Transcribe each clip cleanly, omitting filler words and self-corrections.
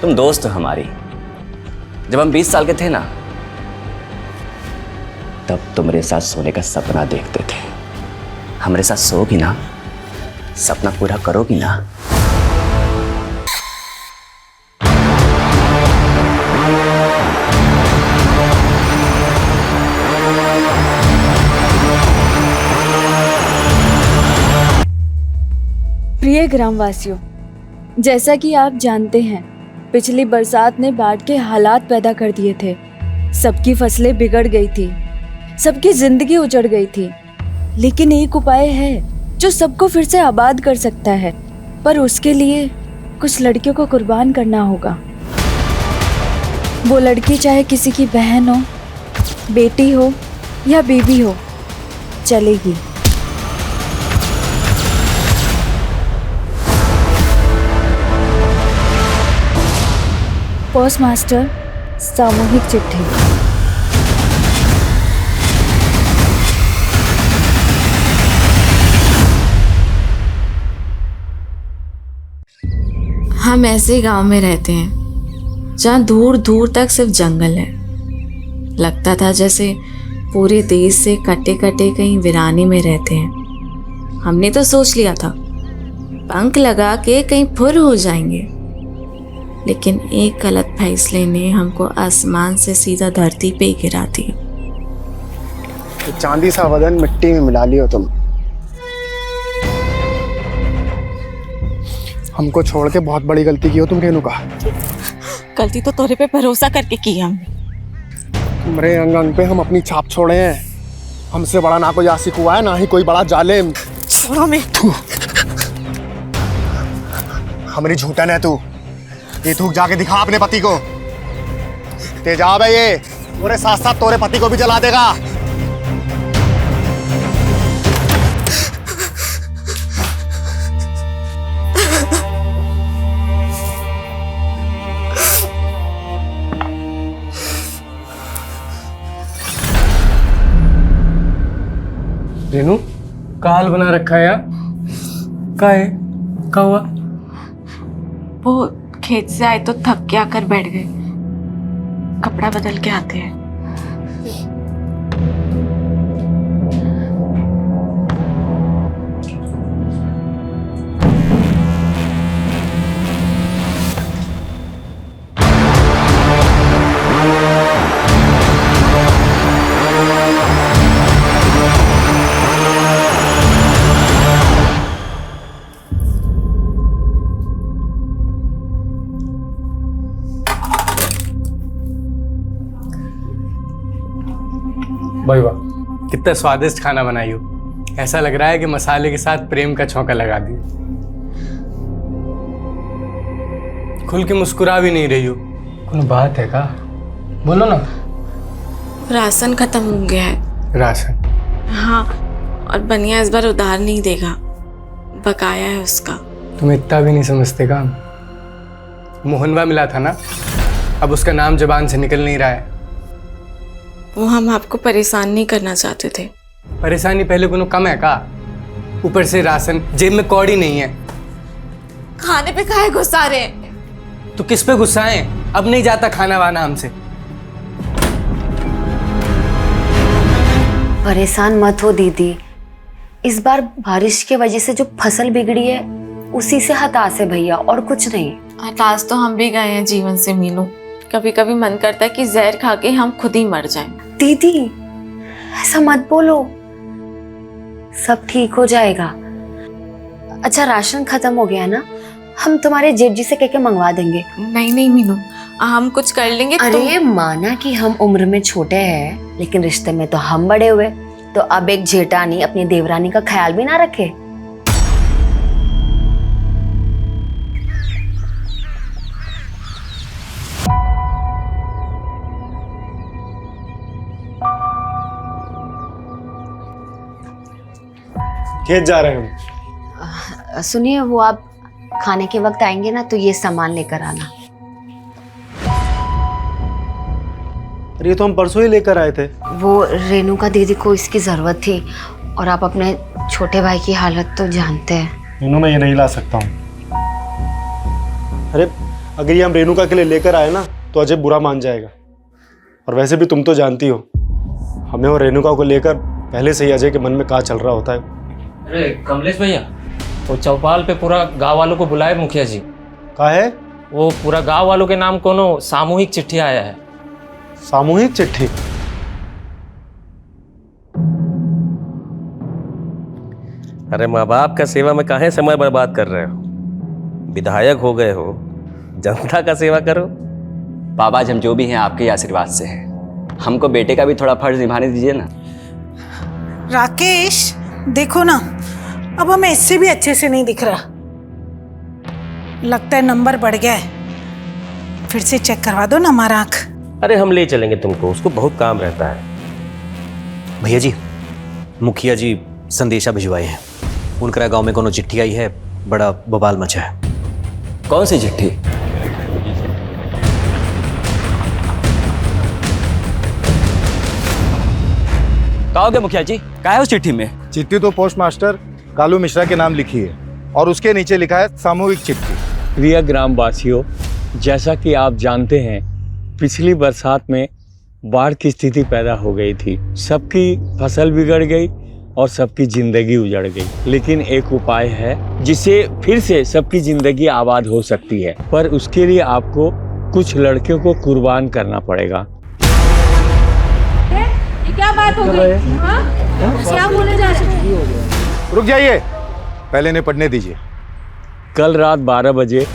तुम दोस्त हो हमारी। जब हम 20 साल के थे ना, तब तुम मेरे साथ सोने का सपना देखते थे। हमारे साथ सोगी ना, सपना पूरा करोगी ना? प्रिय ग्रामवासियों, जैसा कि आप जानते हैं, पिछली बरसात ने बाढ़ के हालात पैदा कर दिए थे। सबकी फसलें बिगड़ गई थी, सबकी जिंदगी उजड़ गई थी। लेकिन एक उपाय है जो सबको फिर से आबाद कर सकता है, पर उसके लिए कुछ लड़कियों को कुर्बान करना होगा। वो लड़की चाहे किसी की बहन हो, बेटी हो या बीवी हो, चलेगी। पोस्ट मास्टर सामूहिक चिट्ठी। हम ऐसे गांव में रहते हैं जहाँ दूर दूर तक सिर्फ जंगल है। लगता था जैसे पूरे देश से कटे कटे कहीं वीराने में रहते हैं। हमने तो सोच लिया था पंख लगा के कहीं फुर हो जाएंगे, लेकिन एक गलत फैसले ने हमको आसमान से सीधा धरती पे गिरा दिया। चांदी सा बदन मिट्टी में मिला लियो तुम। हमको छोड़ के बहुत बड़ी गलती की हो तुम रेणुका। गलती तो तोरे पे भरोसा करके की हमने। तुम्हारे अंग अंग पे हम अपनी छाप छोड़े हैं। हमसे बड़ा ना कोई आशिक हुआ है, ना ही कोई बड़ा जालिम। छोड़ो मैं। हमारी झूठन है तू। ये थूक जाके दिखा अपने पति को। तेजाब है ये, तोरे साथ साथ तोरे पति को भी जला देगा। रेनू, का हाल बना रखा है यार? का है? का हुआ? वो खेत से आए तो थक के आकर बैठ गए। कपड़ा बदल के आते हैं। भाई वाह, कितना स्वादिष्ट खाना बनाई हो। ऐसा लग रहा है कि मसाले के साथ प्रेम का छौंका लगा दिया। खुल के मुस्कुरा भी नहीं रही हो। कोई बात है का? बोलो ना। राशन खत्म हो गया है। राशन? हाँ, और बनिया इस बार उधार नहीं देगा, बकाया है उसका। तुम इतना भी नहीं समझते का? मोहनवा मिला था ना, अब उसका नाम जुबान से निकल नहीं रहा है। वो हम आपको परेशान नहीं करना चाहते थे। परेशानी पहले कोनो कम है का? ऊपर से राशन, जेब में कौड़ी नहीं है। खाने पे काहे गुस्सा रहे? तो किस पे गुस्सा है? अब नहीं जाता खाना वाना हमसे। परेशान मत हो दीदी, इस बार बारिश की वजह से जो फसल बिगड़ी है उसी से हताश है भैया, और कुछ नहीं। हताश तो हम भी गए हैं जीवन से मीनू। कभी कभी मन करता है कि जहर खा के हम खुद ही मर जाएं। दीदी ऐसा मत बोलो, सब ठीक हो जाएगा। अच्छा राशन खत्म हो गया ना, हम तुम्हारे जेठ जी से कह के मंगवा देंगे। नहीं नहीं मीनू, हम कुछ कर लेंगे। अरे माना कि हम उम्र में छोटे हैं, लेकिन रिश्ते में तो हम बड़े हुए। तो अब एक जेठानी अपनी देवरानी का ख्याल भी ना रखे। खेत जा रहे हैं। सुनिए, वो आप खाने के वक्त आएंगे ना तो ये सामान लेकर आना। अरे ये तो हम परसों ही लेकर आए थे। वो रेणुका दीदी को इसकी जरूरत थी, और आप अपने छोटे भाई की हालत तो जानते हैं। रेनू मैं ये नहीं ला सकता हूँ। अरे अगर ये हम रेणुका के लिए लेकर आए ना तो अजय बुरा मान जाएगा। और वैसे भी तुम तो जानती हो हमें और रेणुका को लेकर पहले से ही अजय के मन में क्या चल रहा होता है। अरे कमलेश भैया, वो चौपाल पे पूरा गांव वालों को बुलाए मुखिया जी। क्या है? वो पूरा गांव वालों के नाम कोनो सामूहिक चिट्ठी आया है। सामूहिक चिट्ठी? अरे माँ बाप का सेवा में काहे समय बर्बाद कर रहे हो? विधायक हो गए हो, जनता का सेवा करो। बाबा जी हम जो भी हैं आपके ही आशीर्वाद से हैं। हमको बेटे का भी थोड़ा फर्ज निभाने दीजिए ना। राकेश देखो ना, अब हमें इससे भी अच्छे से नहीं दिख रहा। लगता है नंबर बढ़ गया है। फिर से चेक करवा दो ना हमारा आँख। अरे हम ले चलेंगे तुमको, उसको बहुत काम रहता है। भैया जी, मुखिया जी संदेशा भिजवाए हैं। उनकरा गांव में कोनो चिट्ठी आई है, बड़ा बवाल मचा है। कौन सी चिट्ठी? कहोगे मुखिया जी, क्या है उस चिट्ठी में? चिट्ठी तो पोस्ट मास्टर कालू मिश्रा के नाम लिखी है और उसके नीचे लिखा है सामूहिक चिट्ठी। प्रिय ग्रामवासियों, जैसा कि आप जानते हैं पिछली बरसात में बाढ़ की स्थिति पैदा हो गई थी। सबकी फसल बिगड़ गई और सबकी जिंदगी उजड़ गई। लेकिन एक उपाय है जिससे फिर से सबकी जिंदगी आबाद हो सकती है, पर उसके लिए आपको कुछ लड़कियों को कुर्बान करना पड़ेगा। ये क्या बात हो गई? क्या बोले जा रहे हैं? रुक जाइए, पहले इन्हें पढ़ने दीजिए। कल रात 12 बजे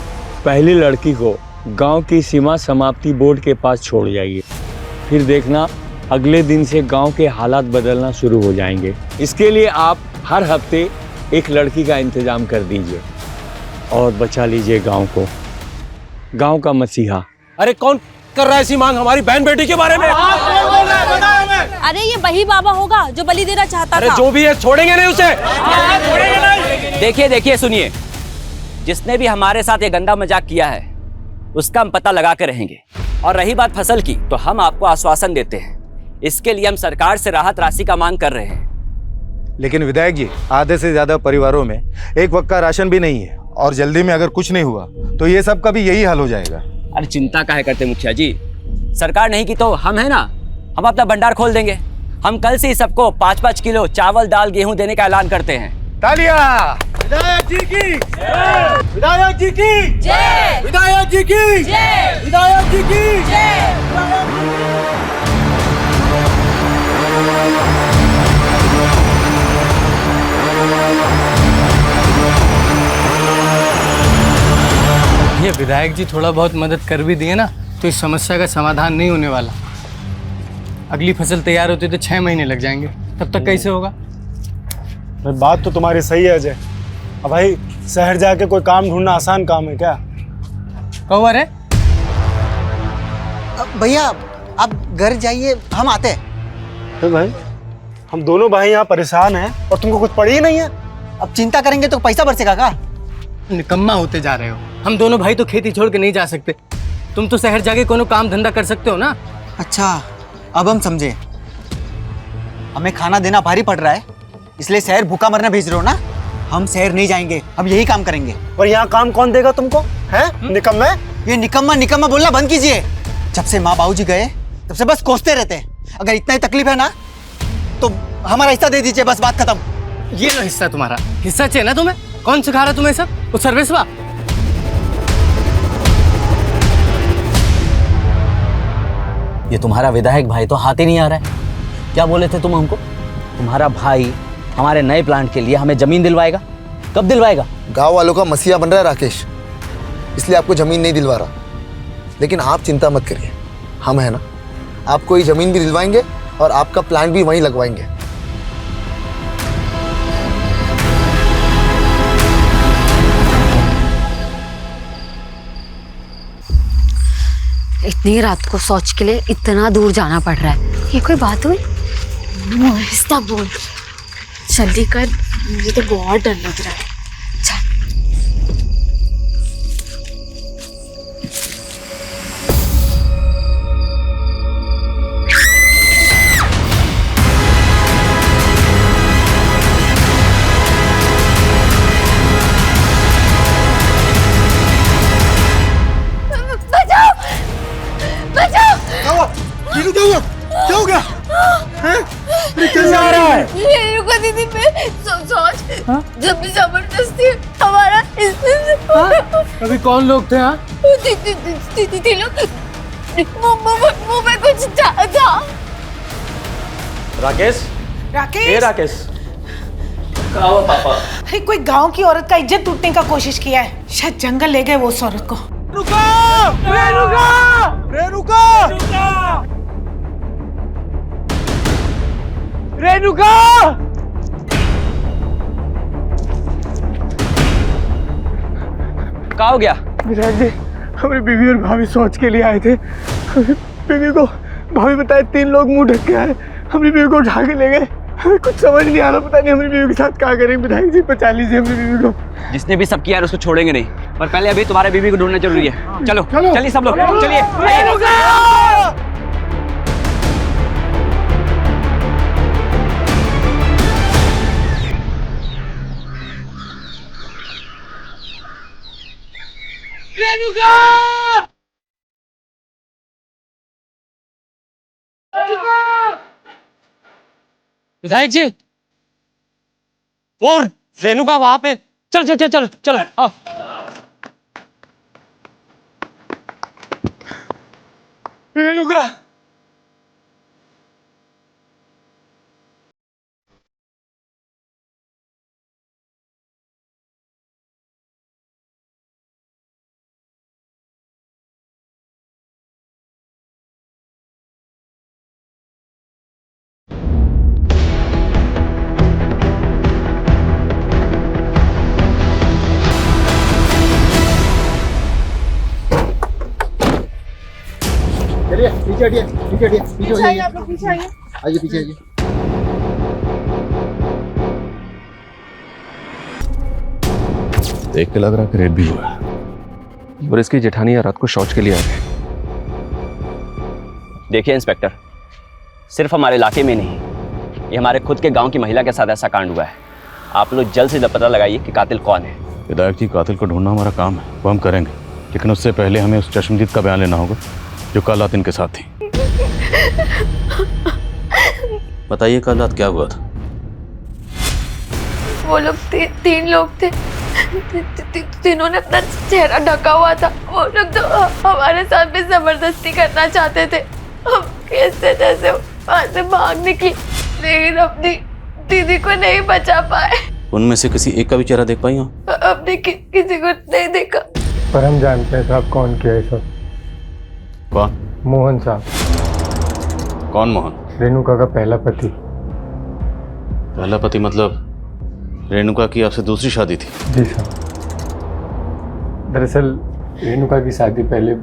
पहली लड़की को गांव की सीमा समाप्ति बोर्ड के पास छोड़ जाइए। फिर देखना अगले दिन से गांव के हालात बदलना शुरू हो जाएंगे। इसके लिए आप हर हफ्ते एक लड़की का इंतजाम कर दीजिए और बचा लीजिए गांव को, गांव का मसीहा। अरे कौन कर रहा है ऐसी मांग हमारी बहन बेटी के बारे में? अरे ये वही बाबा होगा जो बलि देना चाहता अरे था। जो भी है छोड़ेंगे नहीं उसे। देखिए देखिए सुनिए, जिसने भी हमारे साथ ये गंदा मजाक किया है उसका हम पता लगा के रहेंगे। और रही बात फसल की, तो हम आपको आश्वासन देते हैं, इसके लिए हम सरकार से राहत राशि का मांग कर रहे हैं। लेकिन विधायक जी, आधे से ज्यादा परिवारों में एक वक्त का राशन भी नहीं है और जल्दी में अगर कुछ नहीं हुआ तो ये सब का भी यही हाल हो जाएगा। अरे चिंता काहे करते मुखिया जी, सरकार नहीं की तो हम है ना, हम अपना भंडार खोल देंगे। हम कल से ही सबको 5-5 किलो चावल दाल गेहूं देने का ऐलान करते हैं। तालियां! विधायक जी की जय! विधायक जी की जय! विधायक जी की जय! विधायक जी की जय! ये विधायक जी थोड़ा बहुत मदद कर भी दिए ना तो इस समस्या का समाधान नहीं होने वाला। अगली फसल तैयार होती तो 6 महीने लग जाएंगे, तब तक कैसे होगा? भाई बात तो तुम्हारी सही है अजय। अब भाई शहर जाके कोई काम ढूंढना आसान काम है क्या? कहो अरे भैया आप घर जाइए, हम आते हैं। तो भाई हम दोनों भाई यहाँ परेशान हैं और तुमको कुछ पड़ी ही नहीं है। अब चिंता करेंगे तो पैसा बरसेगा का? निकम्मा होते जा रहे हो। हम दोनों भाई तो खेती छोड़ के नहीं जा सकते। तुम तो शहर जाके कोनो काम धंधा कर सकते हो ना। अच्छा अब हम समझे, हमें खाना देना भारी पड़ रहा है इसलिए शहर भूखा मरने भेज रहे हो ना। हम शहर नहीं जाएंगे, हम यही काम करेंगे। और यहाँ काम कौन देगा तुमको? हैं निकम्मे? ये निकम्मा निकम्मा बोलना बंद कीजिए। जब से माँ बाबूजी गए तब से बस कोसते रहते हैं। अगर इतना ही तकलीफ है ना तो हमारा हिस्सा दे दीजिए, बस बात खत्म। ये लो हिस्सा तुम्हारा। हिस्सा चाहिए ना तुम्हें? कौन सिखा रहा तुम्हें सब? वो सर्विसवा? ये तुम्हारा विधायक भाई तो हाथ ही नहीं आ रहा है। क्या बोले थे तुम हमको? तुम्हारा भाई हमारे नए प्लांट के लिए हमें जमीन दिलवाएगा। कब दिलवाएगा? गांव वालों का मसीहा बन रहा है राकेश, इसलिए आपको जमीन नहीं दिलवा रहा। लेकिन आप चिंता मत करिए, हम है ना, आपको ये जमीन भी दिलवाएंगे और आपका प्लांट भी वहीं लगवाएंगे। इतनी रात को शौच के लिए इतना दूर जाना पड़ रहा है, ये कोई बात हुई? आहिस्ता बोल, जल्दी कर, मुझे तो बहुत डर लग रहा है। जब भी जबरदस्ती हमारा इसमें अभी कौन लोग थे? हाँ तीन लोग मुंह में कुछ था। राकेश, राकेश, राकेश, क्या हुआ पापा? अरे कोई गांव की औरत का इज्जत लूटने का कोशिश किया है, शायद जंगल ले गए वो उस औरत को। रेणुका! रेणुका! रेणुका! क्या हो गया? विधायक जी, हमारी बीवी और भाभी सोच के लिए आए थे। बीवी को भाभी बताए 3 लोग मुंह ढक के आए, हमारी बीवी को उठा के ले गए। हमें कुछ समझ नहीं आ रहा, पता नहीं हमारी बीवी के साथ क्या करेंगे। विधायक जी बचा लीजिए हमारी बीवी को। जिसने भी सब किया है उसको छोड़ेंगे नहीं, पर पहले अभी तुम्हारे बीवी को ढूंढना जरूरी है। चलो चलिए सब लोग, चलिए। विधायक जी, और रेणुका वहां पे। चल चल चल चल चल आओ। रेणुका, चलिए पीछे हटिए, पीछे हटिए, पीछे हो जाइए। आइए पीछे आइए। देख के लग रहा है कि रेड भी हुआ और इसकी जेठानी रात को शौच के लिए आ गए। देखिए इंस्पेक्टर, सिर्फ हमारे इलाके में नहीं, ये हमारे खुद के गांव की महिला के साथ ऐसा कांड हुआ है। आप लोग जल्द से जल्द पता लगाइए कि कातिल कौन है। विधायक जी, कातिल को ढूंढना हमारा काम है, वो हम करेंगे, लेकिन उससे पहले हमें उस चश्मदीद का बयान लेना होगा जो कल रात इनके साथ थी। बताइए कल रात क्या हुआ था? वो लोग 3 लोग थे। तीनों ने अपना चेहरा ढका हुआ था। वो लोग तो हमारे साथ भी जबरदस्ती करना चाहते थे। हम कैसे जैसे वहां से भाग निकली, लेकिन अपनी दीदी को नहीं बचा पाए। उनमें से किसी एक का भी चेहरा देख पाई हो? अपने किसी को नहीं देखा। पर हम जानते हैं साहब कौन किया है सब। कौन? मोहन साहब। कौन मोहन? रेणुका का पहला पति। पहला पति मतलब रेणुका की आपसे दूसरी शादी थी? जी साहब। दरअसल रेणुका की शादी पहले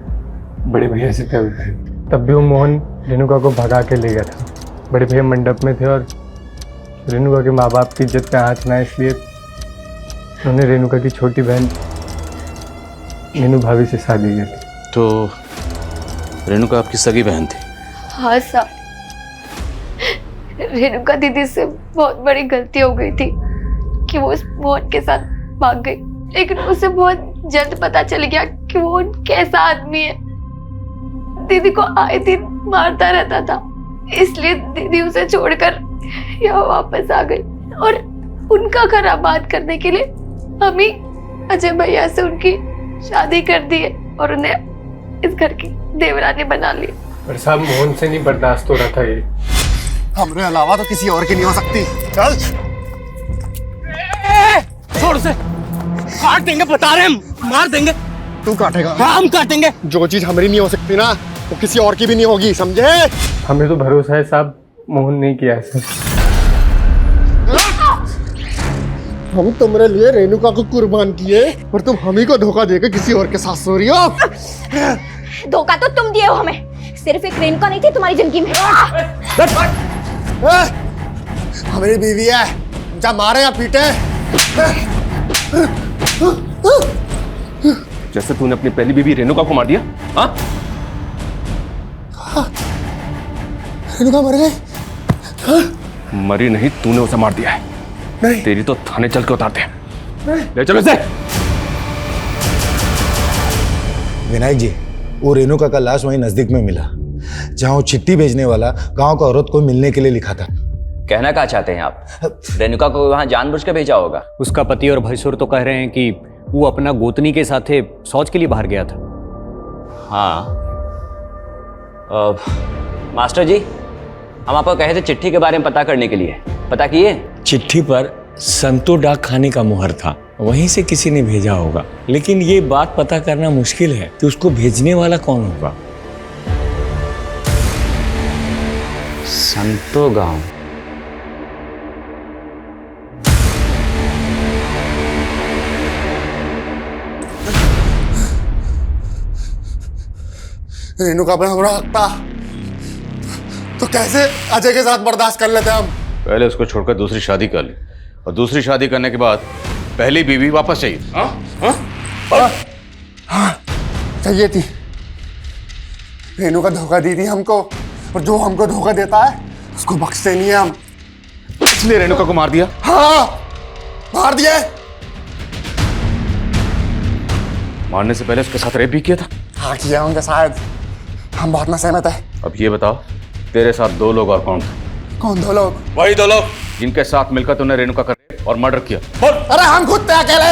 बड़े भैया से तय हुई थी, तब भी वो मोहन रेणुका को भगा के ले गया था। बड़े भैया मंडप में थे और रेणुका के माँ बाप की इज्जत पे हाथ ना, इसलिए उन्होंने रेणुका की छोटी बहन मीनू भाभी से शादी की थी। तो रेणुका आपकी सगी बहन थी? हाँ साहब, रेणुका दीदी से बहुत बड़ी गलती हो गई थी कि वो उस मोहन के साथ भाग गई, लेकिन उसे बहुत जल्द पता चल गया कि वो कैसा आदमी है। दीदी को आए दिन मारता रहता था, इसलिए दीदी उसे छोड़कर यहाँ वापस आ गई और उनका घर आबाद करने के लिए हम ही अजय भैया से उनकी शादी कर दी है और उन्हें इस घर की देवरानी बना ली। पर साहब मोहन से नहीं बर्दाश्त हो रहा था ये। हमरे अलावा तो किसी और की नहीं हो सकती। चल छोड़ से, काट देंगे, बता रहे हम, मार देंगे। तू काटेगा? हाँ, हम काटेंगे। जो चीज हमारी नहीं हो सकती ना, वो किसी और की भी नहीं होगी, समझे? हमें तो भरोसा है साहब, मोहन नहीं किया है सर। हम तुम्हारे लिए रेणुका को कुर्बान किए और तुम हमी को धोखा देकर किसी और के साथ सो रही हो। धोखा तो तुम दिए हो हमें, सिर्फ एक रेणुका नहीं थी तुम्हारी जिंदगी में। हमारी बीवी है, जब मारे या पीटे। जैसे तूने अपनी पहली बीवी रेणुका को मार दिया। हाँ, रेणुका मर गई? मरी नहीं, तूने उसे मार दिया है। नहीं। तेरी तो थाने चल के उतारते हैं। ले चलो इसे। विनायक जी, वो रेणुका का लाश वहीं नजदीक में मिला, जहां वो चिट्ठी भेजने वाला गांव का औरत को मिलने के लिए लिखा था। कहना क्या चाहते हैं आप? रेणुका को वहां जानबूझ के भेजा होगा। उसका पति और भैंसुर तो कह रहे हैं कि वो अपना गोतनी के साथ शौच के लिए बाहर गया था। हाँ मास्टर जी, हम आपको कहे थे चिट्ठी के बारे में पता करने के लिए, पता किए? चिट्ठी पर संतो डाक खाने का मुहर था, वहीं से किसी ने भेजा होगा। लेकिन ये बात पता करना मुश्किल है कि उसको भेजने वाला कौन होगा। संतो गांव। रेणुका पर हमरा हक था, तो कैसे अजय के साथ बर्दाश्त कर लेते हम? पहले उसको छोड़कर दूसरी शादी कर ली, और दूसरी शादी करने के बाद पहली बीवी वापस चाहिए। हाँ, चाहिए थी। रेणुका धोखा दी थी हमको, और जो हमको धोखा देता है उसको बख्शते नहीं है हम। इसलिए रेणुका को मार दिया? हाँ, मार दिए। मारने से पहले उसके साथ रेप भी किया था? हाँ किया होंगे शायद, हम बहुत न सहमत है। अब ये बताओ, तेरे साथ दो लोग और कौन थे? कौन दो लोग? वही दो लोग जिनके साथ मिलकर तूने रेणुका का रेप और मर्डर किया। बोल। अरे हम खुद थे अकेले।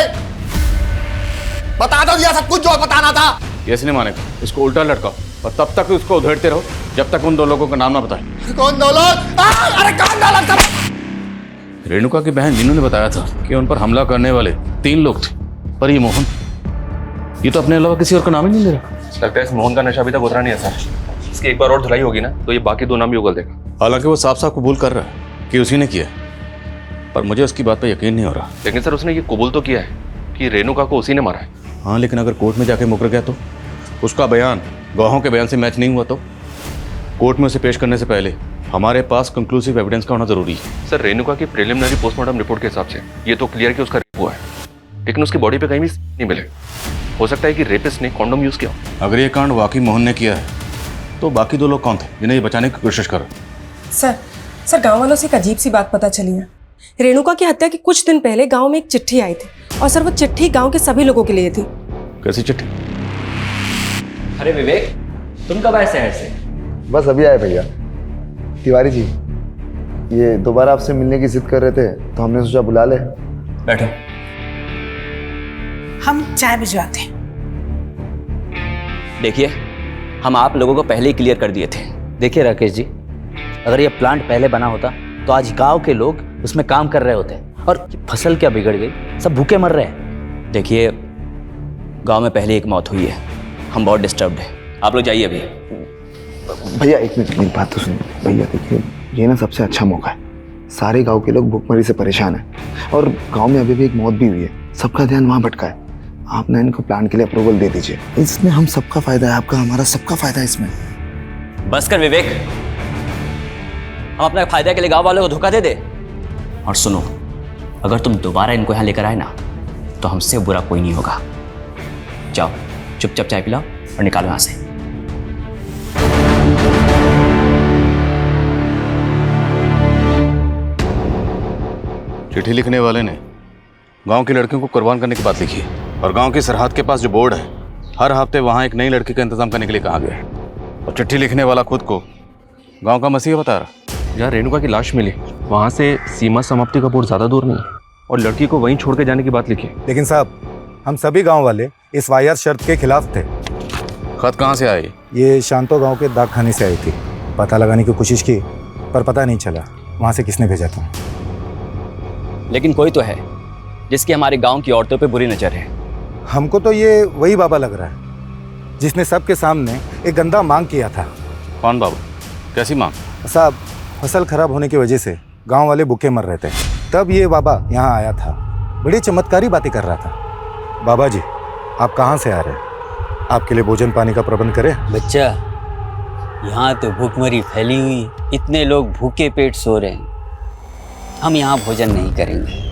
बता दो दिया सब कुछ जो बताना था। ये इसने मानेगा, इसको उल्टा लटकाओ और तब तक उसको उधेड़ते रहो जब तक उन दो लोगों का नाम ना बताए। कौन दो लोग? अरे कौन दो लोग? रेणुका की बहन मीनू ने बताया था कि उन पर हमला करने वाले 3 लोग थे, पर ये मोहन, ये तो अपने अलावा किसी और का नाम ही नहीं ले रहा। लगता है इस मोहन का नशा अभी तक उतरा नहीं है सर। इसकी एक बार और धुलाई होगी ना तो ये बाकी 2 नाम भी उगल देगा। हालांकि वो साफ साफ कबूल कर रहा है कि उसी ने किया, पर मुझे उसकी बात पर यकीन नहीं हो रहा। लेकिन सर उसने ये कबूल तो किया है कि रेणुका को उसी ने मारा है। हाँ, लेकिन अगर कोर्ट में जाके मुकर गया तो? उसका बयान गवाहों के बयान से मैच नहीं हुआ तो? कोर्ट में उसे पेश करने से पहले हमारे पास कंक्लूसिव एविडेंस का होना जरूरी है। सर रेणुका की प्रिलिमिनरी पोस्टमार्टम रिपोर्ट के हिसाब से ये तो क्लियर कि उसका रेप हुआ है, लेकिन उसकी बॉडी पे कहीं भी नहीं मिले। हो सकता है कि रेपिस्ट ने कॉन्डोम यूज किया। अगर ये कांड वाकई मोहन ने किया है तो बाकी 2 लोग कौन थे जिन्हें ये बचाने की कोशिश कर? सर गांव वालों से एक अजीब सी बात पता चली है। रेणुका की हत्या के कुछ दिन पहले गांव में एक चिट्ठी आई थी, और सर वो चिट्ठी गांव के सभी लोगों के लिए थी। कैसी चिट्ठी? अरे विवेक, तुम कब आए शहर से? बस अभी आए भैया। तिवारी जी, ये दोबारा आपसे मिलने की जिद कर रहे थे तो हमने सोचा बुला ले। बैठो। हम चाय भिजवाते हैं। देखिए, हम आप लोगों को पहले ही क्लियर कर दिए थे। देखिए राकेश जी, अगर ये प्लांट पहले बना होता तो आज गांव के लोग उसमें काम कर रहे होते, और फसल क्या बिगड़ गई, सब भूखे मर रहे हैं। देखिए, गांव में पहले एक मौत हुई है, हम बहुत डिस्टर्ब्ड हैं। आप लोग जाइए अभी। भैया एक मिनट, मेरी बात तो सुनिए। भैया देखिए, ये ना सबसे अच्छा मौका है। सारे गांव के लोग भूखमरी से परेशान हैं, और गांव में अभी भी एक मौत भी हुई है। सबका ध्यान वहाँ भटका है। आप ना इनको प्लान के लिए अप्रूवल दे दीजिए। इसमें हम सबका फायदा है, आपका हमारा सबका फायदा है इसमें। बस कर विवेक, हम अपने फायदे के लिए गांव वालों को धोखा दे दे। और सुनो, अगर तुम दोबारा इनको यहाँ लेकर आए ना तो हमसे बुरा कोई नहीं होगा। जाओ, चुपचाप चाय पिलाओ और निकालो यहाँ से। चिट्ठी लिखने वाले ने गांव की लड़कियों को कुर्बान करने की बात लिखी है, और गांव की सरहद के पास जो बोर्ड है, हर हफ्ते वहां एक नई लड़की का इंतजाम करने के लिए कहा गया है। और चिट्ठी लिखने वाला खुद को गांव का मसीहा बता रहा। जहाँ रेणुका की लाश मिली वहाँ से सीमा समाप्ति का बोर्ड ज़्यादा दूर नहीं है, और लड़की को वहीं छोड़ के जाने की बात लिखी। लेकिन साहब, हम सभी गांव वाले इस वाहियात शर्त के खिलाफ थे। खत कहाँ से आई? ये शांतो गांव के डाक खाने से आई थी। पता लगाने की कोशिश की, पर पता नहीं चला वहाँ से किसने भेजा था। लेकिन कोई तो है जिसकी हमारे गांव की औरतों पे बुरी नजर है। हमको तो ये वही बाबा लग रहा है जिसने सबके सामने एक गंदा मांग किया था। कौन बाबा? कैसी मांग? साहब, फसल खराब होने की वजह से गांव वाले भूखे मर रहे थे, तब ये बाबा यहाँ आया था। बड़ी चमत्कारी बातें कर रहा था। बाबा जी, आप कहाँ से आ रहे हैं? आपके लिए भोजन पानी का प्रबंध करें? बच्चा, यहाँ तो भूखमरी फैली हुई, इतने लोग भूखे पेट सो रहे हैं। हम यहाँ भोजन नहीं करेंगे,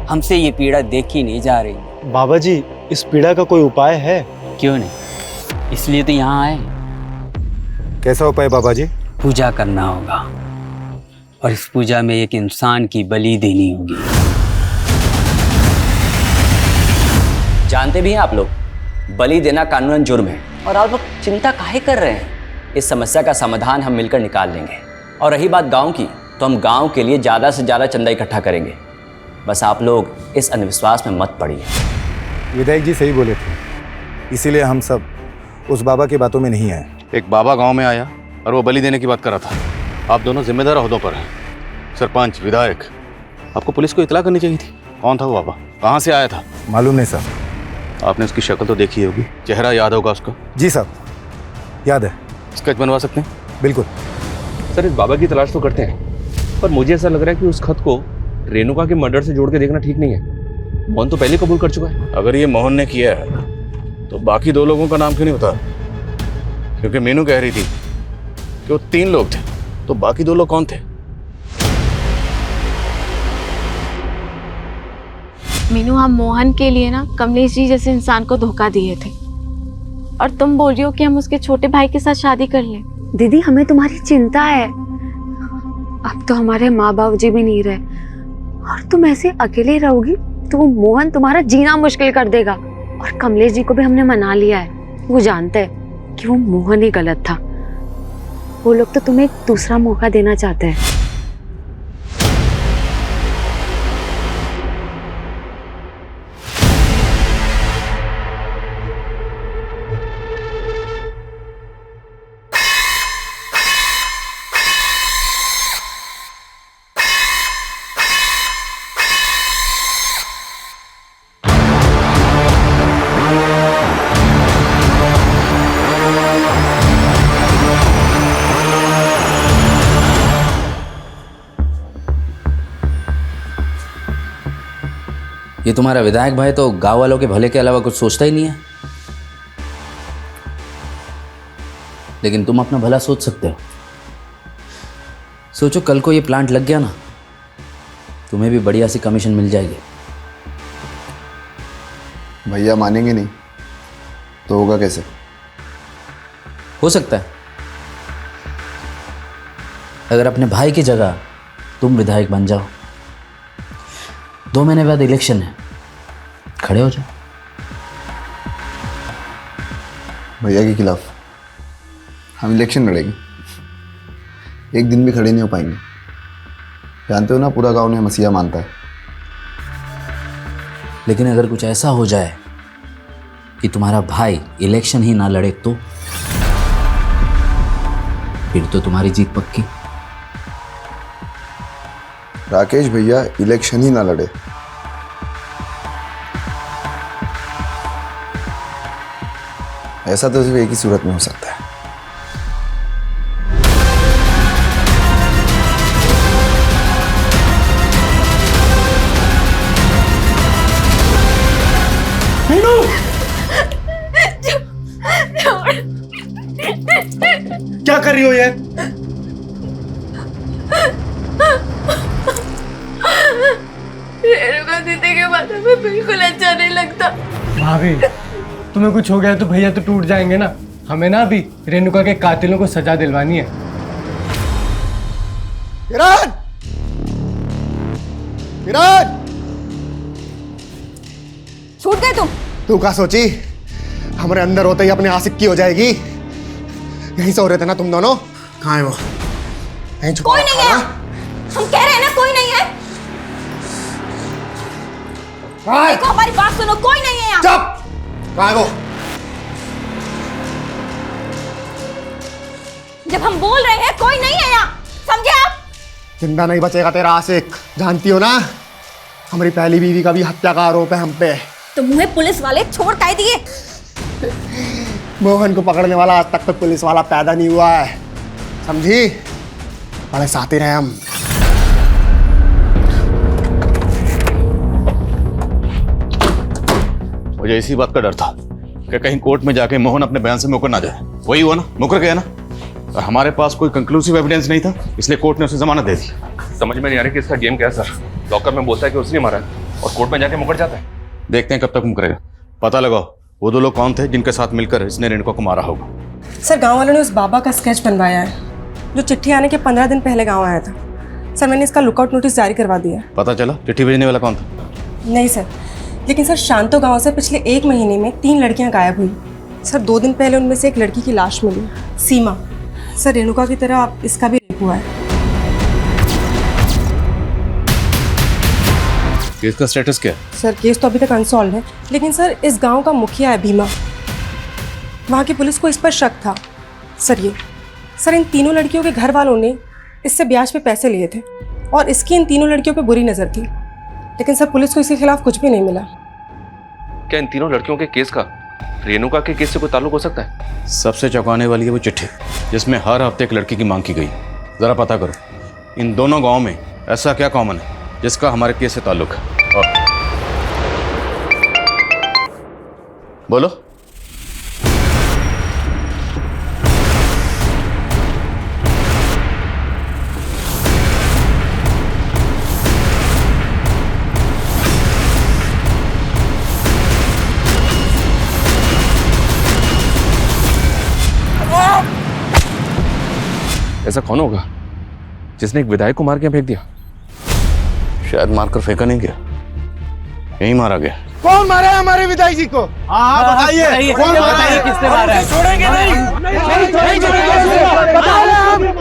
हमसे ये पीड़ा देखी नहीं जा रही। बाबा जी, इस पीड़ा का कोई उपाय है? क्यों नहीं, इसलिए तो यहाँ आए। कैसा उपाय बाबा जी? पूजा करना होगा, और इस पूजा में एक इंसान की बलि देनी होगी। जानते भी हैं आप लोग, बलि देना कानूनन जुर्म है, और आप लोग चिंता काहे कर रहे हैं? इस समस्या का समाधान हम मिलकर निकाल लेंगे। और रही बात गांव की, तो हम गांव के लिए ज़्यादा से ज़्यादा चंदा इकट्ठा करेंगे। बस आप लोग इस अंधविश्वास में मत पड़िए। विधायक जी सही बोले थे, इसीलिए हम सब उस बाबा की बातों में नहीं आए। एक बाबा गांव में आया और वो बलि देने की बात कर रहा था। आप दोनों जिम्मेदार ओहदों पर हैं, सरपंच, विधायक। आपको पुलिस को इतला करनी चाहिए थी। कौन था वो बाबा, कहाँ से आया था? मालूम नहीं सर। आपने उसकी शक्ल तो देखी होगी, चेहरा याद होगा उसका? जी साहब, याद है। स्केच बनवा सकते हैं? बिल्कुल सर। इस बाबा की तलाश तो करते हैं, पर मुझे ऐसा लग रहा है कि उस खत को रेणुका के मर्डर से जोड़ के देखना ठीक नहीं है। मोहन तो पहले कबूल कर चुका है। अगर ये मोहन ने किया है तो बाकी 2 लोगों का नाम क्यों नहीं बता? क्योंकि मीनू कह रही थी कि वो 3 लोग थे, तो बाकी 2 लोग कौन थे? मीनू, हम मोहन के लिए ना कमलेश जी जैसे इंसान को धोखा दिए थे, और तुम बोल रही हो कि हम उसके छोटे भाई के साथ शादी कर लें। दीदी, हमें तुम्हारी चिंता है। अब तो हमारे माँ बाप जी भी नहीं रहे, और तुम ऐसे अकेले रहोगी तो वो मोहन तुम्हारा जीना मुश्किल कर देगा। और कमलेश जी को भी हमने मना लिया है, वो जानते हैं कि वो मोहन ही गलत था। वो लोग तो तुम्हें एक दूसरा मौका देना चाहते हैं। ये तुम्हारा विधायक भाई तो गांव वालों के भले के अलावा कुछ सोचता ही नहीं है। लेकिन तुम अपना भला सोच सकते हो। सोचो कल को ये प्लांट लग गया ना, तुम्हें भी बढ़िया सी कमीशन मिल जाएगी। भैया मानेंगे नहीं तो होगा कैसे? हो सकता है अगर अपने भाई की जगह तुम विधायक बन जाओ, 2 महीने बाद इलेक्शन है, खड़े हो जाओ। भैया के खिलाफ हम इलेक्शन लड़ेंगे, एक दिन भी खड़े नहीं हो पाएंगे। जानते हो ना, पूरा गांव ने मसीहा मानता है। लेकिन अगर कुछ ऐसा हो जाए कि तुम्हारा भाई इलेक्शन ही ना लड़े तो फिर तो तुम्हारी जीत पक्की। राकेश भैया इलेक्शन ही ना लड़े, ऐसा तो सिर्फ एक ही सूरत में हो सकता है। क्या कर रही हो ये? रेणुका दीदी के बारे में बिल्कुल अच्छा नहीं लगता। भाभी, तुम्हें कुछ हो गया तो भैया तो टूट जाएंगे ना। हमें ना अभी रेणुका के कातिलों को सजा दिलवानी है। किरण! किरण! छूट गए तुम। तू क्या सोची हमारे अंदर होते ही अपने आशिक की हो जाएगी? यहीं से हो रहे थे ना तुम दोनों? कहाँ है वो? यहीं छुपा कोई नहीं है। हम कह रहे हैं ना, कोई नहीं है। देखो हमारी बात सुनो, कोई नहीं है यहाँ। चुप! कहाँ है वो? जब हम बोल रहे हैं कोई नहीं है यहाँ, समझे आप? जिंदा नहीं बचेगा तेरा आशिक, जानती हो ना? हमारी पहली बीवी का भी हत्या का आरोप है हम पे। तो मुझे पुलिस वाले छोड़ काहे दिए? मोहन को पकड़ने वाला आज तक तो पुलिस वाला पैदा नहीं हुआ है, समझी? बड़े साथी रहे हम। मुझे इसी बात का डर था कि कहीं कोर्ट में जाके मोहन अपने बयान से मुकर ना जाए। वही हुआ ना, मुकर गया ना। और हमारे पास कोई कंक्लूसिव एविडेंस नहीं था, इसलिए कोर्ट ने उसे जमानत दे दी। समझ में नहीं आ रही कि इसका गेम क्या है सर। लॉकअप में बोलता है कि उसने मारा है और कोर्ट में जाके मुकर जाता है। देखते हैं कब तक मुकरेगा। पता लगाओ वो 2 लोग कौन थे जिनके साथ मिलकर इसने रेणुका को मारा होगा। सर, गांव वालों ने उस बाबा का स्केच बनवाया है जो चिट्ठी आने के 15 दिन पहले गांव आया था। सर, मैंने इसका लुकआउट नोटिस जारी करवा दिया है। पता चला चिट्ठी भेजने वाला कौन था? नहीं सर, लेकिन सर शांतो गांव से पिछले 1 महीने में 3 लड़कियां गायब हुई। सर, 2 दिन पहले उनमें से एक लड़की की लाश मिली, सीमा। सर, रेणुका की तरह इसका भी रेप हुआ है। केस का स्टेटस क्या है? सर केस तो अभी तक अनसॉल्व है, लेकिन सर इस गांव का मुखिया है भीमा, वहाँ की पुलिस को इस पर शक था। सर इन तीनों लड़कियों के घर वालों ने इससे ब्याज पे पैसे लिए थे और इसकी इन तीनों लड़कियों पे बुरी नज़र थी, लेकिन सर पुलिस को इसके खिलाफ कुछ भी नहीं मिला। क्या इन तीनों लड़कियों के केस का रेणुका के केस से कोई ताल्लुक हो सकता है? सबसे चौंकाने वाली है वो चिट्ठी जिसमें हर हफ्ते एक लड़की की मांग की गई। जरा पता करो इन दोनों गांव में ऐसा क्या कॉमन है जिसका हमारे केस से ताल्लुक है। और बोलो। ऐसा कौन होगा जिसने एक विधायक को मार के फेंक दिया? शायद मारकर फेंका नहीं गया, यही मारा गया। कौन मारा है हमारे विधायक जी को? हाँ बताइए, कौन मारा है? किसने मारा है? छोड़ेंगे नहीं छोड़ेंगे,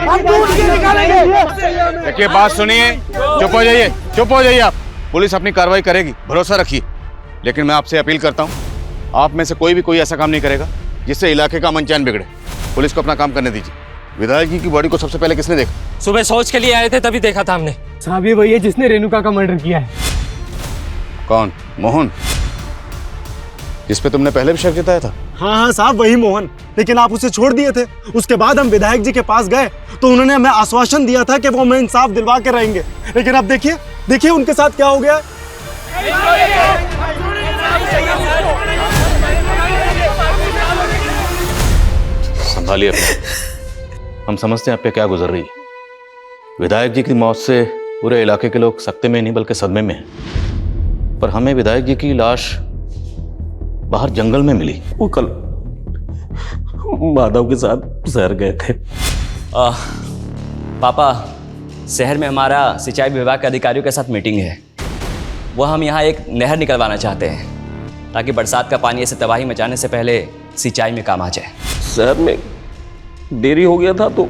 हम ढूंढ के निकालेंगे। देखिए बात सुनिए, चुप हो जाइए, चुप हो जाइए आप। पुलिस अपनी कार्रवाई करेगी, भरोसा रखिए। लेकिन मैं आपसे अपील करता हूँ, आप में से कोई ऐसा काम नहीं करेगा जिससे इलाके का अमन चैन बिगड़े। पुलिस को अपना काम करने दीजिए। विधायक जी की बॉडी को सबसे पहले किसने देखा? सुबह शौच के लिए आए थे, तभी देखा था हमने। साहब ये वही है जिसने रेणुका का मर्डर किया है। कौन? मोहन, जिस पे तुमने पहले भी शक जताया था? हाँ साहब वही मोहन, लेकिन आप उसे छोड़ दिए थे। उसके बाद हम विधायक जी के पास गए तो उन्होंने हमें आश्वासन दिया था कि वो हमें इंसाफ दिलवा के रहेंगे, लेकिन अब देखिए उनके साथ क्या हो गया। संभालिए अपने। हम समझते हैं आप पे क्या गुजर रही है। विधायक जी की मौत से पूरे इलाके के लोग सकते में नहीं बल्कि सदमे में हैं। पर हमें विधायक जी की लाश बाहर जंगल में मिली। वो कल माधव के साथ शहर गए थे। पापा, शहर में हमारा सिंचाई विभाग के अधिकारियों के साथ मीटिंग है। वो हम यहाँ एक नहर निकलवाना चाहते हैं ताकि बरसात का पानी ऐसे तबाही मचाने से पहले सिंचाई में काम आ जाए। शहर में देरी हो गया था तो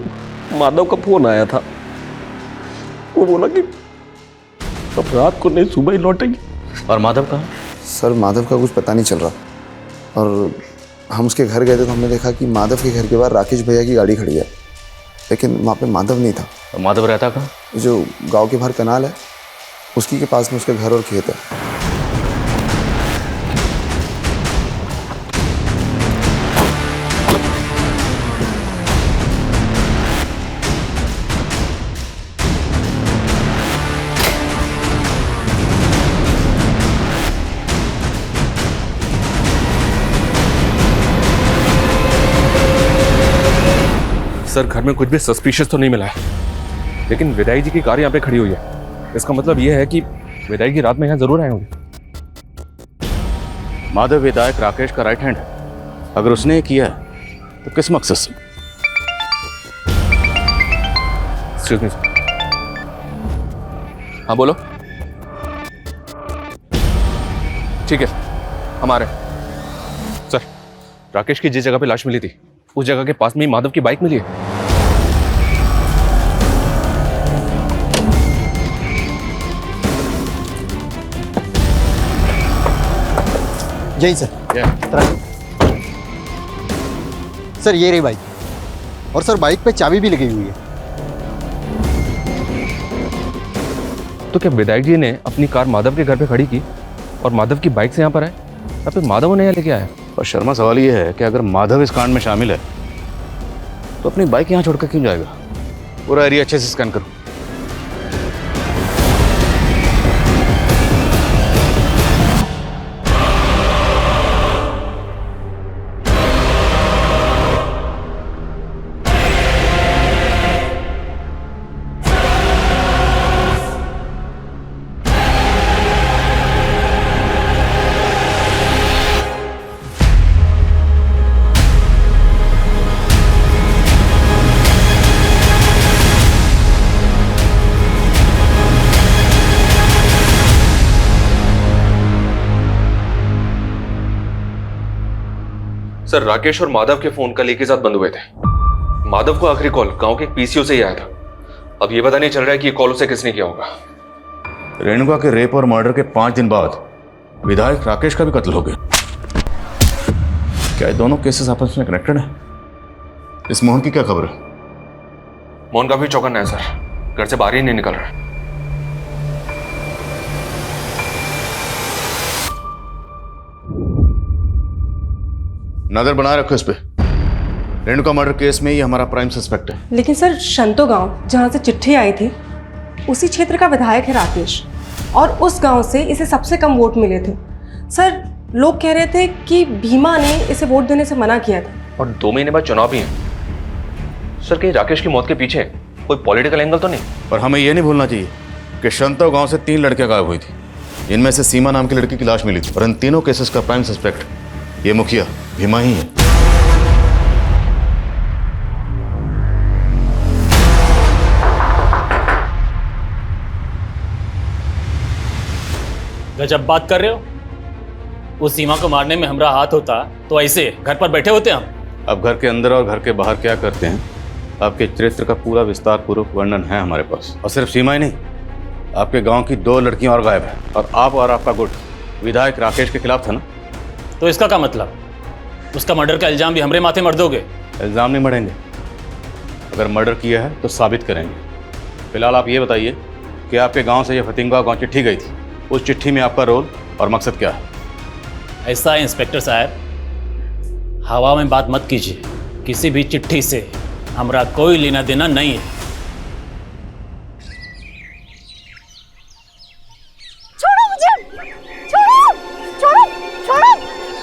माधव का फोन आया था। वो बोला कि अब रात को नहीं, सुबह ही लौटेंगे। और माधव कहाँ? सर माधव का कुछ पता नहीं चल रहा, और हम उसके घर गए थे तो हमने देखा कि माधव के घर के बाहर राकेश भैया की गाड़ी खड़ी है, लेकिन वहाँ पे माधव नहीं था। तो माधव रहता कहाँ? जो गांव के बाहर कनाल है उसकी के पास में उसका घर और खेत है। सर घर में कुछ भी सस्पिशियस तो नहीं मिला है, लेकिन विधायक जी की कार यहाँ पे खड़ी हुई है। इसका मतलब यह है कि विधायक जी रात में यहाँ जरूर आए होंगे। माधव विधायक राकेश का राइट हैंड है। अगर उसने ये किया है तो किस मकसद से? Excuse me sir. हाँ बोलो। ठीक है हम आ रहे हैं। सर राकेश की जिस जगह पे लाश मिली थी उस जगह के पास में ही माधव की बाइक मिली है। यही सर। सर ये रही बाइक, और सर बाइक पे चाबी भी लगी हुई है। तो क्या विधायक जी ने अपनी कार माधव के घर पे खड़ी की और माधव की बाइक से यहाँ पर आए, या फिर माधव ने यहाँ लेके आया? और शर्मा सवाल ये है कि अगर माधव इस कांड में शामिल है तो अपनी बाइक यहाँ छोड़कर क्यों जाएगा? पूरा एरिया अच्छे से स्कैन करो। सर राकेश और माधव के फोन कल एक ही साथ बंद हुए थे। माधव को आखिरी कॉल गांव के पीसीओ से ही आया था। अब ये पता नहीं चल रहा है कि ये कॉल उसे किसने किया होगा। रेणुका के रेप और मर्डर के 5 दिन बाद विधायक राकेश का भी कत्ल हो गया। क्या ये दोनों केसेस आपस में कनेक्टेड है? इस मोहन की क्या खबर है? मोहन का भी चौकन्ना है सर, घर से बाहर ही नहीं निकल रहा है। नजर बनाए रखो इस पे। रेणुका मर्डर केस में ये हमारा प्राइम सस्पेक्ट है। लेकिन सर शंतो गांव जहाँ से चिट्ठी आई थी उसी क्षेत्र का विधायक है राकेश, और उस गांव से इसे सबसे कम वोट मिले थे। सर लोग कह रहे थे कि भीमा ने इसे वोट देने से मना किया था। और 2 महीने बाद चुनाव भी है। सर कहीं राकेश की मौत के पीछे कोई पॉलिटिकल एंगल तो नहीं? और हमें यह नहीं भूलना चाहिए कि शंतो गांव से 3 लड़कियां गायब हुई थी, इनमें से सीमा नाम की लड़की की लाश मिली थी, और इन तीनों केसेस का प्राइम सस्पेक्ट ये मुखिया भीमा ही है। गजब बात कर रहे हो। उस सीमा को मारने में हमारा हाथ होता तो ऐसे घर पर बैठे होते हम। अब घर के अंदर और घर के बाहर क्या करते हैं, आपके चरित्र का पूरा विस्तार पूर्वक वर्णन है हमारे पास। और सिर्फ सीमा ही नहीं, आपके गांव की 2 लड़कियां और गायब हैं, और आप और आपका गुट विधायक राकेश के खिलाफ था ना? तो इसका क्या मतलब? उसका मर्डर का इल्जाम भी हमारे माथे मर दोगे? इल्जाम नहीं मरेंगे, अगर मर्डर किया है तो साबित करेंगे। फिलहाल आप ये बताइए कि आपके गांव से ये फतिंगा गांव चिट्ठी गई थी, उस चिट्ठी में आपका रोल और मकसद क्या है? ऐसा है इंस्पेक्टर साहब, हवा में बात मत कीजिए। किसी भी चिट्ठी से हमारा कोई लेना देना नहीं है। छोड़ो मुझे, छोड़ो, छोड़ो, छोड़ो,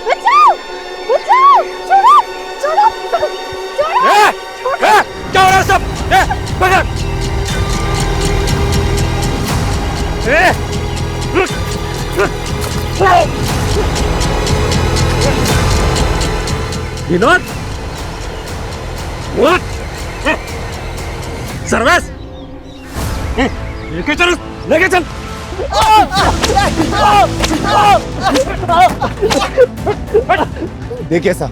बचाओ, बचाओ, छोड़ो, छोड़ो, छोड़ो। क्या हो रहा है सब? पकड़! विनोद, सर्वेश, लेके चल, लेके चल। देखिए साहब,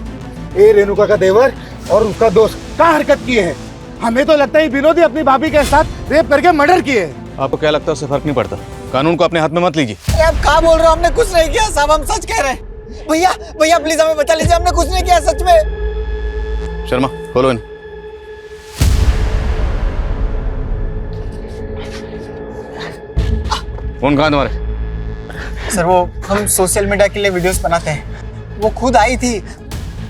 ये रेणुका का देवर और उसका दोस्त क्या हरकत किए हैं। हमें तो लगता है विनोद ही अपनी भाभी के साथ रेप करके मर्डर किए हैं। आपको क्या लगता है उससे फर्क नहीं पड़ता? कानून को अपने हाथ में मत लीजिए। आप क्या बोल रहे हो? हमने कुछ नहीं किया साहब, हम सच कह रहे हैं। भैया भैया प्लीज हमें बचा लीजिए, हमने कुछ नहीं किया सच में। शर्मा खोलो इन। फोन कहाँ तुम्हारे? सर वो हम सोशल मीडिया के लिए वीडियोस बनाते हैं, वो खुद आई थी,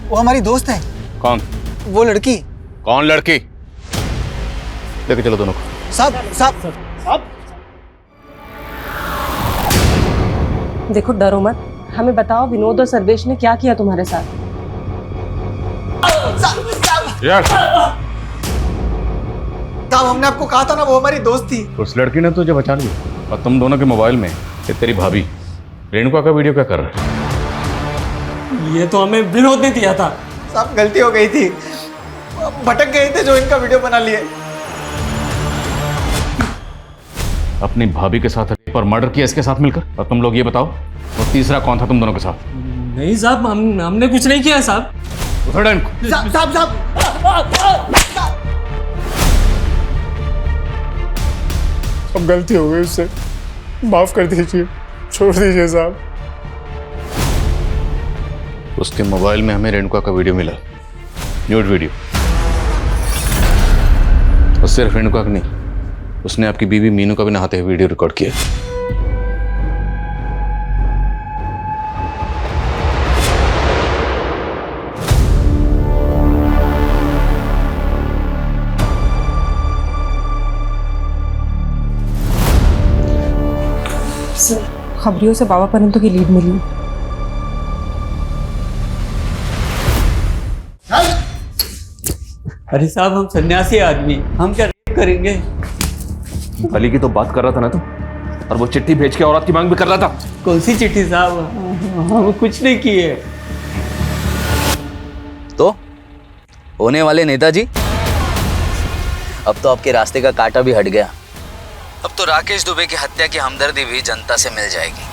वो हमारी दोस्त है। कौन? वो लड़की। कौन लड़की? लेके चलो दोनों को। साहब साहब देखो डरो मत, हमें बताओ विनोद और सर्वेश ने क्या किया तुम्हारे साथ? साहब हमने आपको कहा था ना वो हमारी दोस्त थी। उस लड़की ने तुझे बचा लिया, और तुम दोनों के मोबाइल में ये तेरी भाभी रेणुका का वीडियो क्या कर रहा है? ये तो हमें विनोद ने दिया था। साहब गलती हो गई थी, भटक गए थे जो इनका वीडियो बना लिए। अपनी भाभी के साथ रेप और मर्डर किया इसके साथ मिलकर, और तुम लोग ये बताओ और तीसरा कौन था तुम दोनों के साथ? नहीं साहब, हमने कुछ नहीं किया साहब। उठो इनको। साहब साहब साहब अब गलती हो गई, उससे माफ कर दीजिए, छोड़ दीजिए साहब। उसके मोबाइल में हमें रेणुका का वीडियो मिला, न्यूड वीडियो। और सिर्फ रेणुका का नहीं, उसने आपकी बीवी मीनू का भी नहाते हुए वीडियो रिकॉर्ड किया। खबरियों से बाबा परंतु की लीड मिली। अरे साहब हम सन्यासी आदमी, हम क्या रेप करेंगे? भली की तो बात कर रहा था ना तुम, और वो चिट्ठी भेज के औरत की मांग भी कर रहा था। कौन सी चिट्ठी साहब? हम कुछ नहीं किए। तो होने वाले नेताजी, अब तो आपके रास्ते का कांटा भी हट गया। अब तो राकेश दुबे की हत्या की हमदर्दी भी जनता से मिल जाएगी।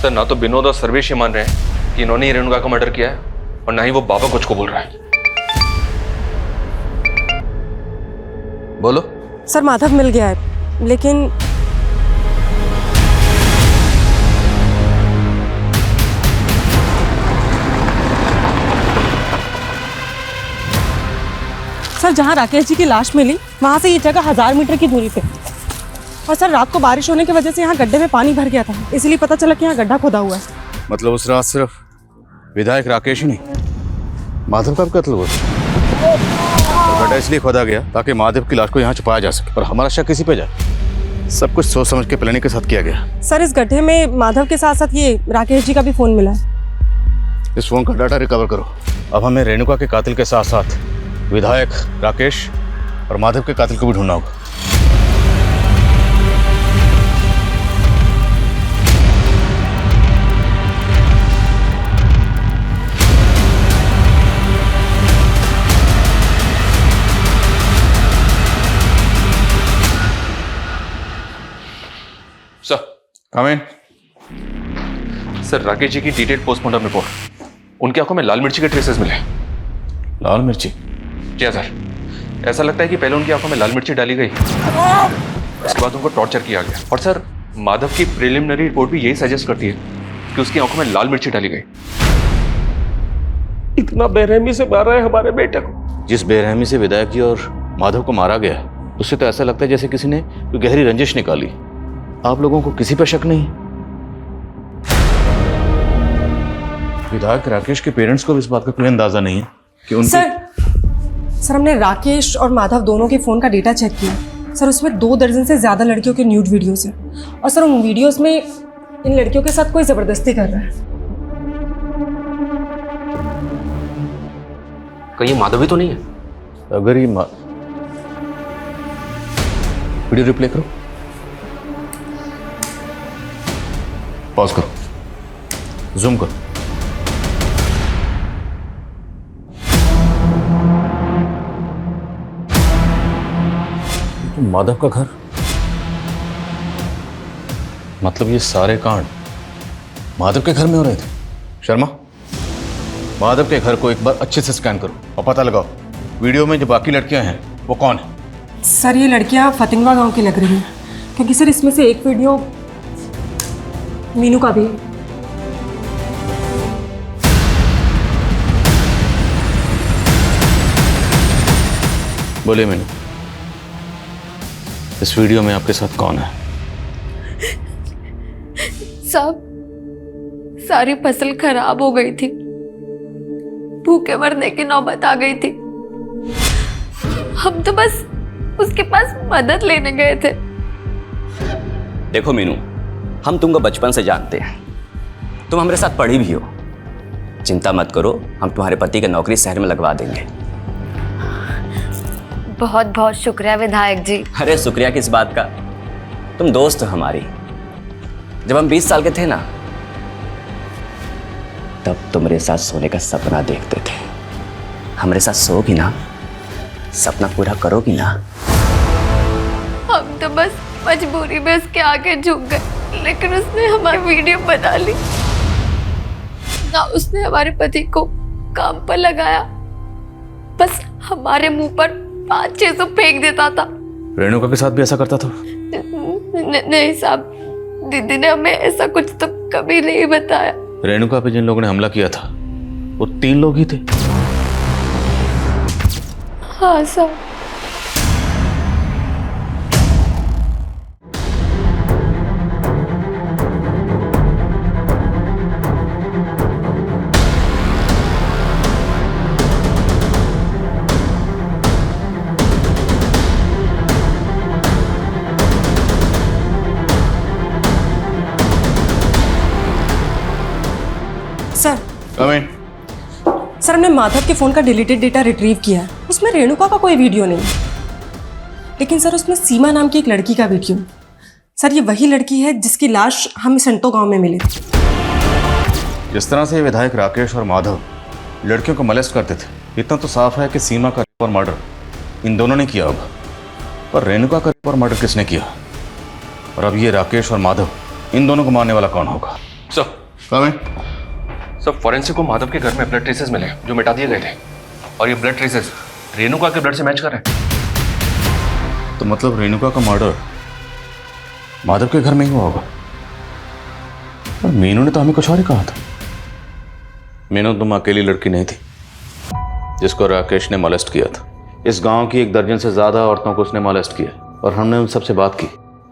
सर ना तो विनोद और सर्वेश ये मान रहे हैं कि इन्होंने ही रेणुका का मर्डर किया है, और ना ही वो बाबा कुछ को बोल रहा है। बोलो। सर माधव मिल गया है, लेकिन सर जहाँ राकेश जी की लाश मिली वहाँ से ये जगह 1000 मीटर की दूरी पे। और सर रात को बारिश होने की वजह से यहाँ गड्ढे में पानी भर गया था, इसलिए पता चला कि यहाँ गड्ढा खोदा हुआ है। मतलब उस रात सिर्फ विधायक राकेश ही नहीं, माधव का भी कत्ल हुआ। तो गड्ढा इसलिए खोदा गया ताकि माधव की लाश को यहाँ छुपाया जा सके और हमारा शक किसी पे जाए। सब कुछ सोच समझ के प्लानिंग के साथ किया गया। सर इस गड्ढे में माधव के साथ साथ ये राकेश जी का भी फोन मिला है। इस फोन का डाटा रिकवर करो। अब हमें रेणुका के कातिल के साथ साथ विधायक राकेश और माधव के कातिल को भी ढूंढना होगा। सर कम इन। सर राकेश जी की डिटेल्ड पोस्टमार्टम रिपोर्ट, उनकी आंखों में लाल मिर्ची के ट्रेसेस मिले। लाल मिर्ची? जी सर, ऐसा लगता है कि पहले उनकी आंखों में लाल मिर्ची डाली गई, उसके बाद उनको टॉर्चर किया गया। और सर माधव की प्रिलिमिनरी रिपोर्ट भी यही सजेस्ट करती है कि उसकी आंखों में लाल मिर्ची डाली गई। इतना बेरहमी से मारा है हमारे बेटे को। जिस बेरहमी से विधायक जी और माधव को मारा गया है उससे तो ऐसा लगता है जैसे किसी ने कोई गहरी रंजिश निकाली। आप लोगों को किसी पर शक नहीं? विधायक राकेश के पेरेंट्स को भी इस बात का कोई अंदाजा नहीं है कि उनके... सर हमने राकेश और माधव दोनों के फोन का डेटा चेक किया सर, उसमें 2 दर्जन से ज्यादा लड़कियों के न्यूड वीडियोस हैं और सर उन वीडियोस में इन लड़कियों के साथ कोई जबरदस्ती कर रहा है। कहीं माधव भी तो नहीं है? अगर ये वीडियो रिप्ले करो, पॉज करो, जूम करो। तो माधव का घर, मतलब ये सारे कांड माधव के घर में हो रहे थे। शर्मा, माधव के घर को एक बार अच्छे से स्कैन करो और पता लगाओ वीडियो में जो बाकी लड़कियां हैं वो कौन है। सर ये लड़कियां फतिंगवा गांव की लग रही हैं, क्योंकि सर इसमें से एक वीडियो मीनू का भी है। बोलिए मीनू, इस वीडियो में आपके साथ कौन है? साहब सारी फसल खराब हो गई थी, भूखे मरने की नौबत आ गई थी। हम तो बस उसके पास मदद लेने गए थे। देखो मीनू, हम तुमको बचपन से जानते हैं, तुम हमारे साथ पढ़ी भी हो। चिंता मत करो, हम तुम्हारे पति की नौकरी शहर में लगवा देंगे। बहुत बहुत शुक्रिया विधायक जी। अरे शुक्रिया किस बात का, तुम दोस्त हो हमारी। जब हम 20 साल के थे ना, तब तुम्हारे साथ सोने का सपना देखते थे। हमारे साथ सोगी ना, सपना पूरा करोगी ना? हम तो बस मजबूरी में उसके आगे झुक गए, लेकिन उसने हमारी वीडियो बना ली ना। उसने हमारे पति को काम पर लगाया, बस हमारे मुंह पर 500-600 फेंक देता था। रेणुका के साथ भी ऐसा करता था? नहीं साहब, दीदी ने हमें ऐसा कुछ तो कभी नहीं बताया। रेणुका पे जिन लोगों ने हमला किया था वो 3 लोग ही थे। हाँ साहब। सर सर हमने माधव के फोन का डिलीटेड डेटा रिट्रीव किया है, उसमें रेणुका का कोई वीडियो नहीं, लेकिन सर उसमें सीमा नाम की एक लड़की का वीडियो। सर ये वही लड़की है जिसकी लाश हम संतो गांव में मिली। जिस तरह से विधायक राकेश और माधव लड़कियों को मोलेस्ट करते थे, इतना तो साफ है कि सीमा का रेप और मर्डर इन दोनों ने किया होगा, पर रेणुका का रेप और मर्डर किसने किया? और अब ये राकेश और माधव, इन दोनों को मारने वाला कौन होगा? सब फॉरेंसिक को माधव के घर में ब्लड ट्रेसेस मिले जो मिटा दिए गए थे, और ये ब्लड ट्रेसेस रेणुका के ब्लड से मैच कर रहे हैं। तो मतलब रेणुका का मर्डर माधव के घर में ही हुआ होगा। और मीनू ने तो हमें कुछ और ही कहा था। मीनू तुम अकेली लड़की नहीं थी जिसको राकेश ने मोलेस्ट किया था। इस गांव की 1 दर्जन से ज़्यादा औरतों को उसने मॉलेस्ट किया और हमने उन सबसे बात की।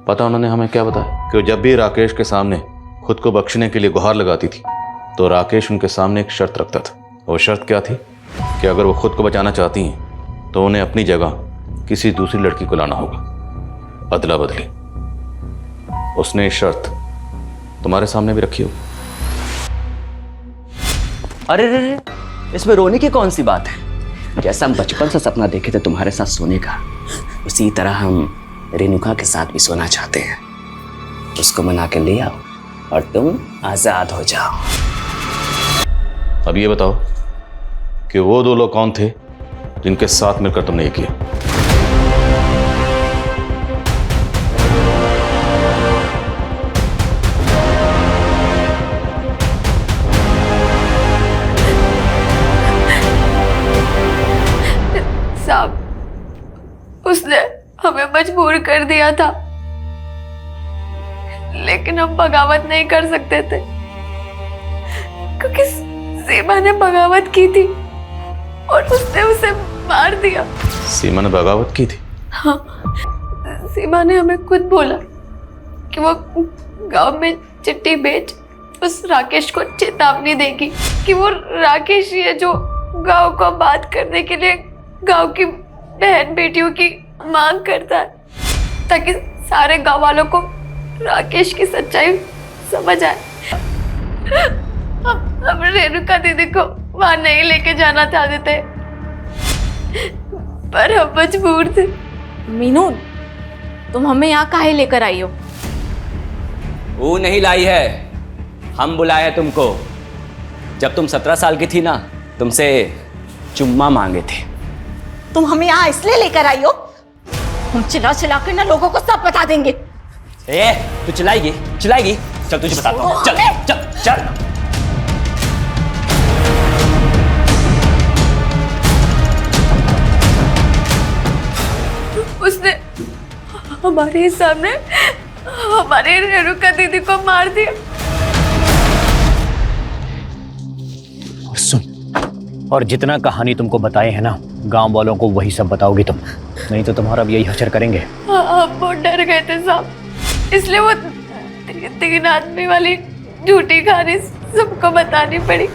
पता उन्होंने हमें क्या बताया कि जब भी राकेश के सामने खुद को बख्शने के लिए गुहार लगाती थी तो राकेश उनके सामने एक शर्त रखता था। वो शर्त क्या थी कि अगर वो खुद को बचाना चाहती हैं तो उन्हें अपनी जगह किसी दूसरी लड़की को लाना होगा, अदला बदली। उसने ये शर्त तुम्हारे सामने भी रखी हो। अरे रे, इसमें रोने की कौन सी बात है? जैसा हम बचपन से सपना देखे थे तुम्हारे साथ सोने का, उसी तरह हम रेणुका के साथ भी सोना चाहते हैं। उसको मना के ले आओ और तुम आजाद हो जाओ। अब ये बताओ कि वो 2 लोग कौन थे जिनके साथ मिलकर तुमने ये किया? साहब, उसने हमें मजबूर कर दिया था, लेकिन हम बगावत नहीं कर सकते थे क्योंकि सीमा ने बगावत की थी और उसने उसे मार दिया। सीमा ने बगावत की थी? हाँ, सीमा ने हमें खुद बोला कि वो गांव में चिट्ठी भेज उस राकेश को चेतावनी देगी कि वो राकेश ही है जो गांव को बात करने के लिए गांव की बहन बेटियों की मांग करता है, ताकि सारे गांव वालों को राकेश की सच्चाई समझ आए। हम रेणुका दीदी को वहां नहीं लेके जाना चाहते थे, पर हम मजबूर थे। मीनू, तुम हमें यहाँ काहे लेकर आई हो? वो नहीं लाई है, हम बुलाए हैं तुमको। जब तुम 17 साल की थी ना, तुमसे चुम्मा मांगे थे। तुम हमें यहाँ इसलिए लेकर आई हो? हम चिल्ला चिल्ला कर ना लोगों को सब बता देंगे। ए, तू चिल्लाएगी? चल तुझे बताता हूँ। चल चल चल। उसने हमारे ही सामने हमारे रेणुका दीदी को मार दिया। सुन, और जितना कहानी तुमको बताए हैं ना, गांव वालों को वही सब बताओगी तुम, नहीं तो तुम्हारा भी यही हश्र करेंगे। हम बहुत डर गए थे साहब, इसलिए वो 3 आदमी वाली झूठी कहानी सबको बतानी पड़ी।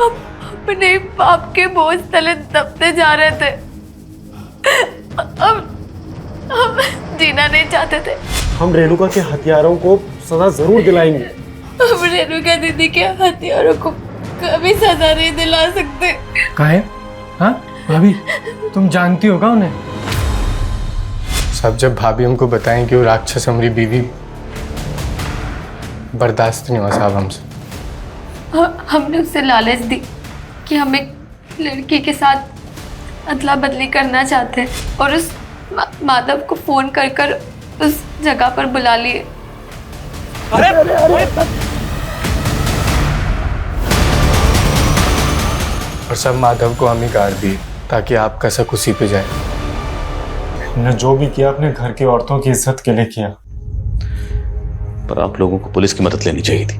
हम अपने पाप के बोझ तले दबते जा रहे थे। हम जीना नहीं चाहते थे। हम रेणुका के हथियारों को सजा जरूर दिलाएंगे। हम रेणुका दीदी के हथियारों को कभी सजा नहीं दिला सकते। काहे? हाँ भाभी, तुम जानती होगा उन्हें? सब जब भाभी हमको बताएं कि वो राक्षस हमारी बीवी, बर्दाश्त नहीं हुआ साहब हमसे। हमने उसे लालच दी कि हम एक लड़की के साथ अदला बदली करना चाहते हैं और उस माधव को फोन कर उस जगह पर बुला लिए। और सब माधव को हम ही गाड़ दिए ताकि आपका शक उसी पे जाए। ने जो भी किया अपने घर की औरतों की इज्जत के लिए किया। पर आप लोगों को पुलिस की मदद लेनी चाहिए थी,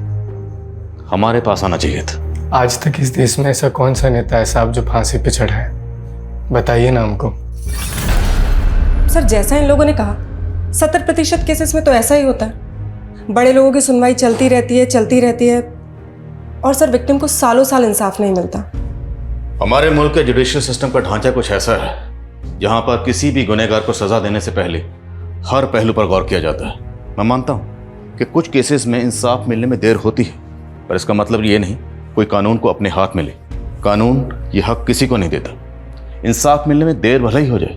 हमारे पास आना चाहिए था। आज तक इस देश में ऐसा कौन सा नेता है साहब जो फांसी पे चढ़ा है? बताइए ना हमको। सर, जैसा इन लोगों ने कहा, 70% केसेस में तो ऐसा ही होता है। बड़े लोगों की सुनवाई चलती रहती है और सर विक्टिम को सालों साल इंसाफ नहीं मिलता। हमारे मुल्क के जुडिशियल सिस्टम का ढांचा कुछ ऐसा है जहां पर किसी भी गुनहगार को सजा देने से पहले हर पहलू पर गौर किया जाता है। मैं मानता हूं कि कुछ केसेस में इंसाफ मिलने में देर होती है, पर इसका मतलब ये नहीं कोई कानून को अपने हाथ में ले। कानून ये हक किसी को नहीं देता। इंसाफ मिलने में देर भले ही हो जाए,